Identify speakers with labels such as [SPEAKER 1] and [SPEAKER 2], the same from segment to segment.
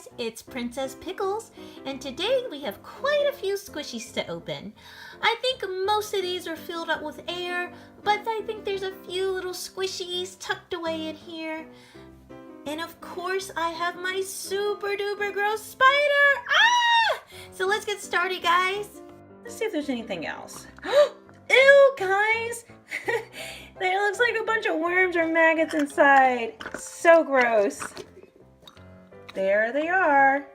[SPEAKER 1] guys, it's Princess Pickles, and today we have quite a few squishies to open. I think most of these are filled up with air, but I think there's a few little squishies tucked away in here. And of course, I have my super duper gross spider! Ah! So let's get started, guys.
[SPEAKER 2] Let's see if there's anything else. Ew, guys! There looks like a bunch of worms or maggots inside. So gross. There they are.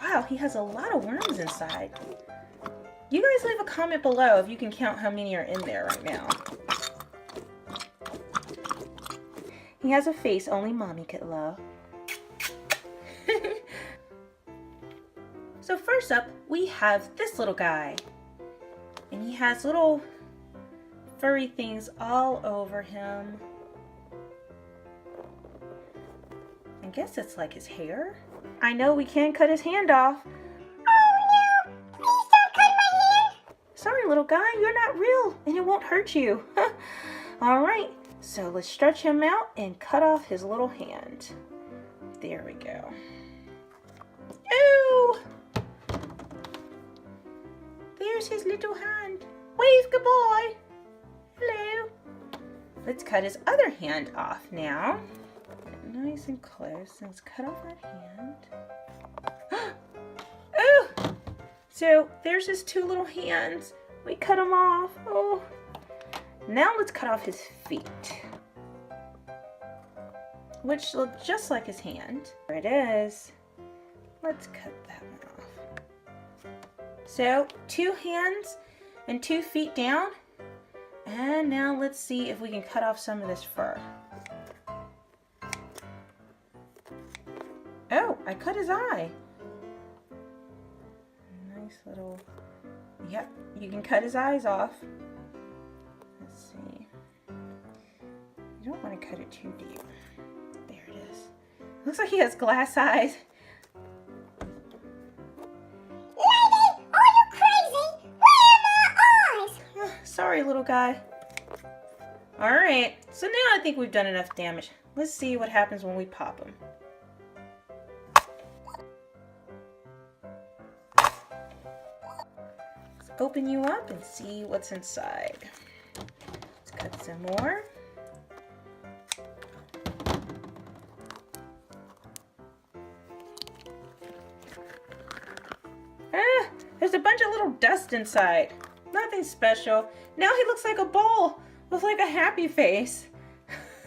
[SPEAKER 2] Wow, he has a lot of worms inside. You guys leave a comment below if you can count how many are in there right now. He has a face only mommy could love. So first up, we have this little guy. And he has little furry things all over him. I guess it's like his hair. I know we can't cut his hand off.
[SPEAKER 3] Oh no! Please don't cut my hand!
[SPEAKER 2] Sorry, little guy, you're not real and it won't hurt you. Alright, so let's stretch him out and cut off his little hand. There we go. Ooh! There's his little hand. Wave goodbye. Hello. Let's cut his other hand off now. Nice and close. Let's cut off that hand. Oh! So there's his two little hands. We cut them off. Oh. Now let's cut off his feet, which look just like his hand. There it is. Let's cut that one off. So 2 hands and 2 feet down. And now let's see if we can cut off some of this fur. Oh, I cut his eye. Nice little, yep, you can cut his eyes off. Let's see. You don't want to cut it too deep. There it is. Looks like he has glass eyes.
[SPEAKER 3] Lady, are you crazy? Where are my eyes?
[SPEAKER 2] Sorry, little guy. Alright, so now I think we've done enough damage. Let's see what happens when we pop him. Open you up and see what's inside. Let's cut some more. There's a bunch of little dust inside. Nothing special. Now he looks like a ball with like a happy face.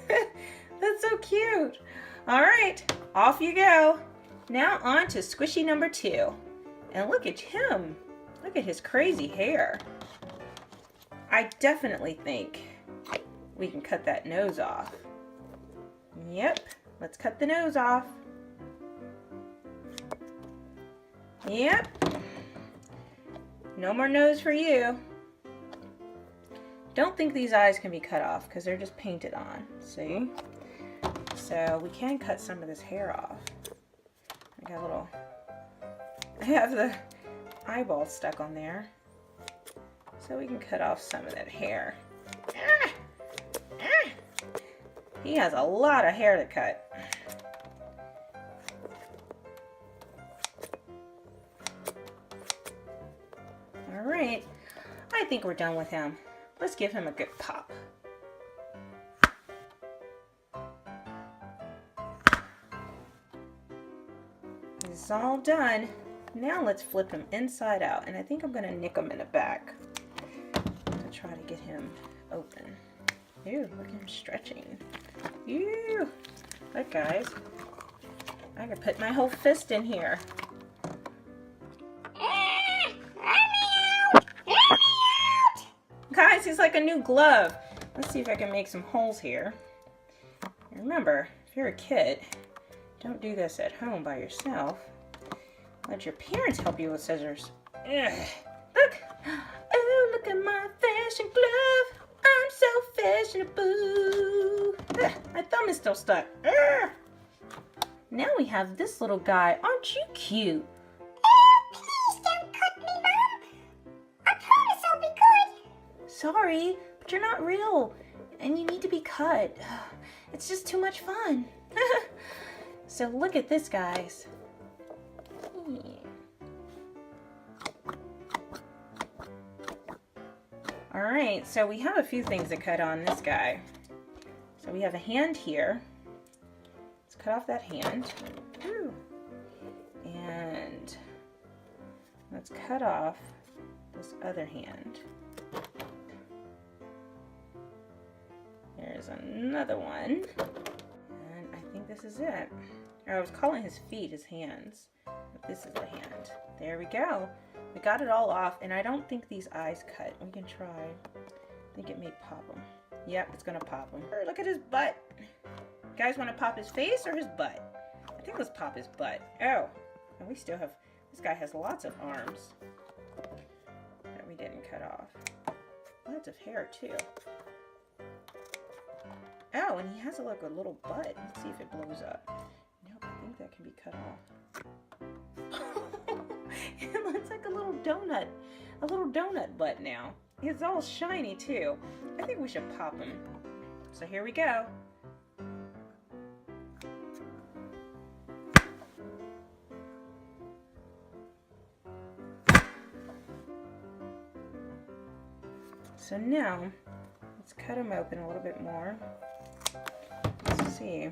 [SPEAKER 2] That's so cute. All right, off you go. Now on to squishy number 2. And look at him. Look at his crazy hair. I definitely think we can cut that nose off. Yep, let's cut the nose off. Yep. No more nose for you. Don't think these eyes can be cut off because they're just painted on. See? So we can cut some of this hair off. I have the eyeball stuck on there, so we can cut off some of that hair. He has a lot of hair to cut. All right, I think we're done with him. Let's give him a good pop. This is all done. Now let's flip him inside out, and I think I'm gonna nick him in the back to try to get him open. Ew, look at him stretching. Ew, look guys, I could put my whole fist in here. Guys, he's like a new glove. Let's see if I can make some holes here. Remember, if you're a kid, don't do this at home by yourself. Let your parents help you with scissors. Ugh. Look! Oh, look at my fashion glove. I'm so fashionable. Ugh, my thumb is still stuck. Ugh. Now we have this little guy. Aren't you cute?
[SPEAKER 3] Oh, please don't cut me, Mom. I promise I'll be good.
[SPEAKER 2] Sorry, but you're not real. and you need to be cut. It's just too much fun. So look at this, guys. All right, so we have a few things to cut on this guy. So we have a hand here. Let's cut off that hand. Woo. And let's cut off this other hand. There's another one. And I think this is it. I was calling his feet his hands, but this is the hand. There we go. We got it all off, and I don't think these eyes cut. We can try. I think it may pop them. Yep, it's gonna pop him. Look at his butt. You guys want to pop his face or his butt? I think let's pop his butt. Oh, and we still have, this guy has lots of arms that we didn't cut off. Lots of hair too. Oh, and he has like a little butt. Let's see if it blows up. Nope, I think that can be cut off. It looks like a little donut butt now. It's all shiny too. I think we should pop him. So here we go. So now, let's cut him open a little bit more. Let's see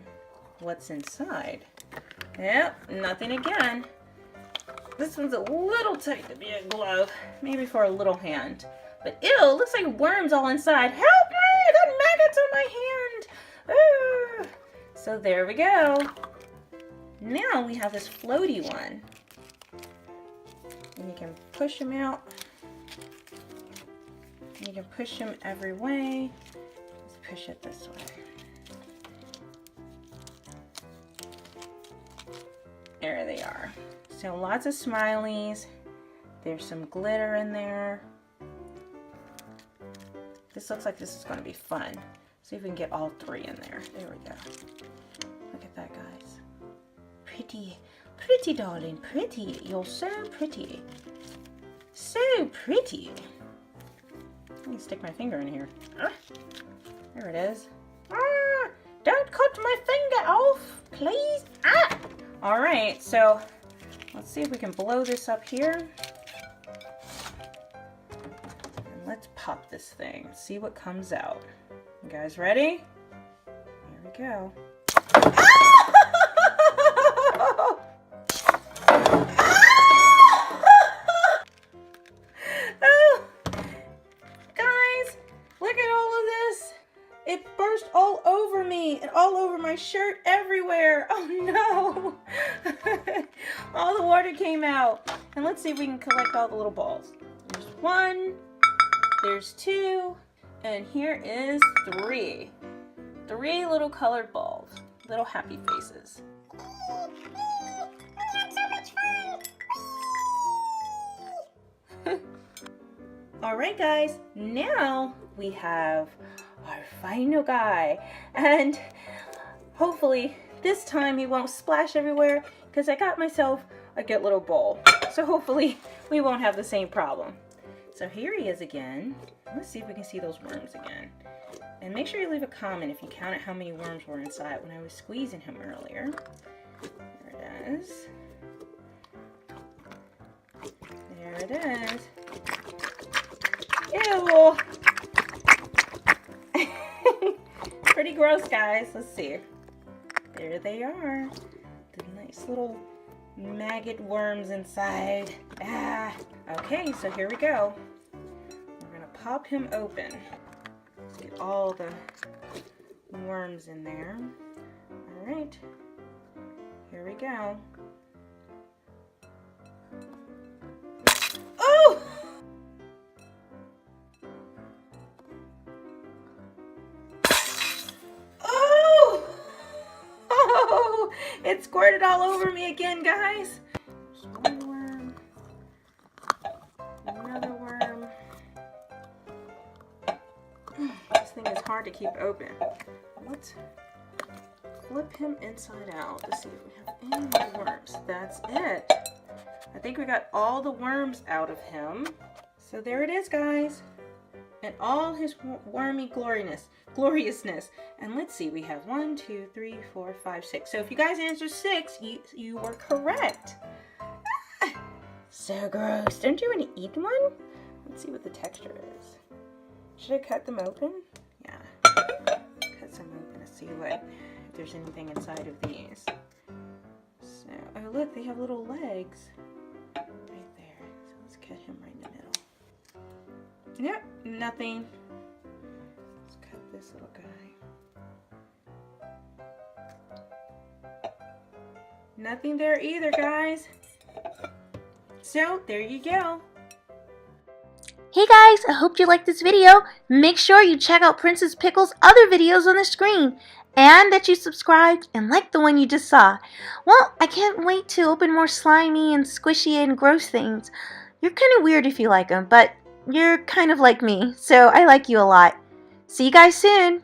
[SPEAKER 2] what's inside. Yep, nothing again. This one's a little tight to be a glove, maybe for a little hand. But ew, it looks like worms all inside. Help me! I got maggots on my hand! Ooh. So there we go. Now we have this floaty one. And you can push him out. You can push him every way. Let's push it this way. There they are. So lots of smileys. There's some glitter in there. This looks like this is going to be fun. See if we can get all three in there. There we go. Look at that, guys. Pretty, pretty darling, pretty. You're so pretty. So pretty. Let me stick my finger in here. There it is. Don't cut my finger off, please. All right, so let's see if we can blow this up here. And let's pop this thing. See what comes out. You guys ready? Here we go. It burst all over me and all over my shirt everywhere. Oh no. All the water came out. And let's see if we can collect all the little balls. There's one, there's two, and here is three. Three little colored balls. Little happy faces.
[SPEAKER 3] We had so much fun.
[SPEAKER 2] Alright guys, now we have our final guy, and hopefully this time he won't splash everywhere because I got myself a good little bowl, so hopefully we won't have the same problem. So here he is again. Let's see if we can see those worms again, and make sure you leave a comment if you counted how many worms were inside when I was squeezing him earlier. There it is. There it is. Ew! Pretty gross, guys. Let's see. There they are. The nice little maggot worms inside. Okay, so here we go. We're gonna pop him open. Let's get all the worms in there. All right. Here we go. Oh! It squirted all over me again, guys. There's one worm. Another worm. This thing is hard to keep open. Let's flip him inside out to see if we have any more worms. That's it. I think we got all the worms out of him. So there it is, guys. and all his wormy gloriousness. And let's see, we have 1, 2, 3, 4, 5, 6. So if you guys answer 6, you were correct. Ah, so gross. Don't you want to eat one? Let's see what the texture is. Should I cut them open? Yeah. Cut some open to see if there's anything inside of these. So, oh look, they have little legs right there. So let's cut him right in the middle. Yep, nothing. Let's cut this little guy. Nothing there either, guys. So, there you go.
[SPEAKER 1] Hey guys, I hope you liked this video. Make sure you check out Princess Pickle's other videos on the screen, and that you subscribed and liked the one you just saw. Well, I can't wait to open more slimy and squishy and gross things. You're kind of weird if you like them, but you're kind of like me, so I like you a lot. See you guys soon!